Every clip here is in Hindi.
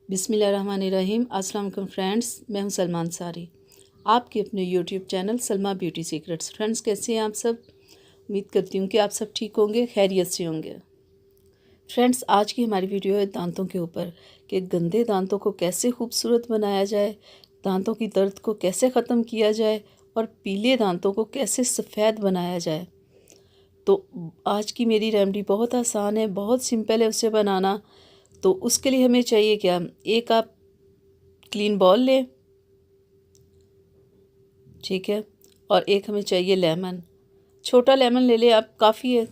बिस्मिल्लाहिर्रहमानिर्रहीम। अस्सलाम वालेकुम फ्रेंड्स, मैं हूं सलमान सारी, आपके अपने YouTube channel Salma beauty secrets. Friends, कैसे हैं आप सब? उम्मीद करती हूं कि आप सब ठीक होंगे, खैरियत से होंगे। फ्रेंड्स, आज की हमारी वीडियो है दांतों के ऊपर कि गंदे दांतों को कैसे खूबसूरत बनाया जाए, दांतों की दर्द को कैसे ख़त्म किया जाए और पीले दांतों को कैसे सफ़ेद बनाया जाए। तो आज की मेरी रेमेडी बहुत आसान है, बहुत सिंपल है उसे बनाना। तो उसके लिए हमें चाहिए क्या, एक आप क्लीन बॉल लें, ठीक है, और एक हमें चाहिए लेमन। छोटा लेमन ले लें आप, काफ़ी है।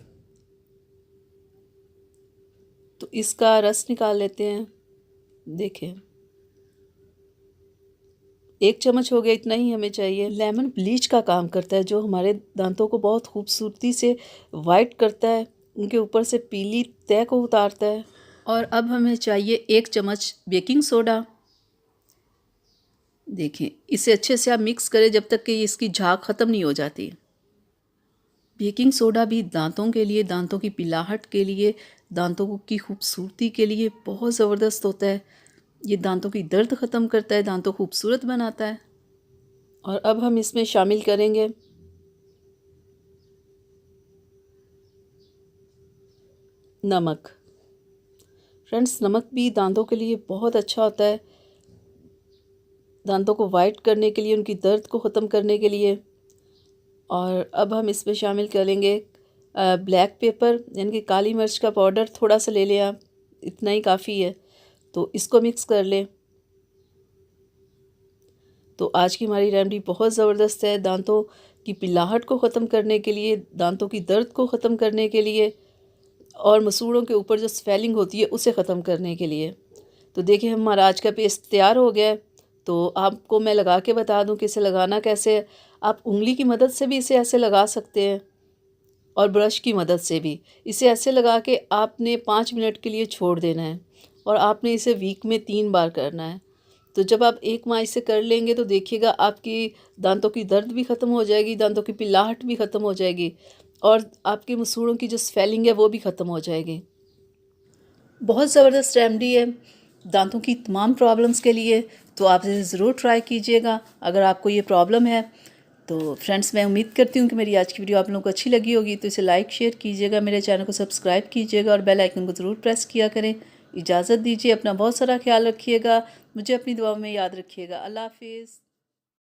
तो इसका रस निकाल लेते हैं। देखें, 1 चम्मच हो गया, इतना ही हमें चाहिए। लेमन ब्लीच का काम करता है, जो हमारे दांतों को बहुत खूबसूरती से वाइट करता है, उनके ऊपर से पीली तह को उतारता है। और अब हमें चाहिए 1 चम्मच बेकिंग सोडा। देखिए, इसे अच्छे से आप मिक्स करें जब तक कि इसकी झाग ख़त्म नहीं हो जाती। बेकिंग सोडा भी दांतों के लिए, दांतों की पिलाहट के लिए, दांतों की खूबसूरती के लिए बहुत ज़बरदस्त होता है। ये दांतों की दर्द ख़त्म करता है, दांतों को खूबसूरत बनाता है। और अब हम इसमें शामिल करेंगे नमक। फ्रेंड्स, नमक भी दांतों के लिए बहुत अच्छा होता है, दांतों को वाइट करने के लिए, उनकी दर्द को ख़त्म करने के लिए। और अब हम इसमें शामिल करेंगे ब्लैक पेपर, यानी कि काली मिर्च का पाउडर। थोड़ा सा ले लें आप, इतना ही काफ़ी है। तो इसको मिक्स कर लें। तो आज की हमारी रेमेडी बहुत ज़बरदस्त है, दांतों की पिलाहट को ख़त्म करने के लिए, दांतों की दर्द को ख़त्म करने के लिए, और मसूड़ों के ऊपर जो स्वेलिंग होती है उसे ख़त्म करने के लिए। तो देखिए, हमारा आज का पेस्ट तैयार हो गया है। तो आपको मैं लगा के बता दूं कि इसे लगाना कैसे है। आप उंगली की मदद से भी इसे ऐसे लगा सकते हैं और ब्रश की मदद से भी। इसे ऐसे लगा के आपने 5 मिनट के लिए छोड़ देना है, और आपने इसे वीक में 3 बार करना है। तो जब आप 1 माह इसे कर लेंगे तो देखिएगा आपकी दांतों की दर्द भी ख़त्म हो जाएगी, दांतों की पिलाहट भी ख़त्म हो जाएगी, और आपके मसूड़ों की जो स्वेलिंग है वो भी ख़त्म हो जाएगी। बहुत ज़बरदस्त रेमेडी है दांतों की तमाम प्रॉब्लम्स के लिए। तो आप इसे ज़रूर ट्राई कीजिएगा अगर आपको ये प्रॉब्लम है। तो फ्रेंड्स, मैं उम्मीद करती हूँ कि मेरी आज की वीडियो आप लोगों को अच्छी लगी होगी। तो इसे लाइक शेयर कीजिएगा, मेरे चैनल को सब्सक्राइब कीजिएगा और बेल आइकन को ज़रूर प्रेस किया करें। इजाज़त दीजिए, अपना बहुत सारा ख्याल रखिएगा, मुझे अपनी दुआ में याद रखिएगा। अल्लाह हाफिज़।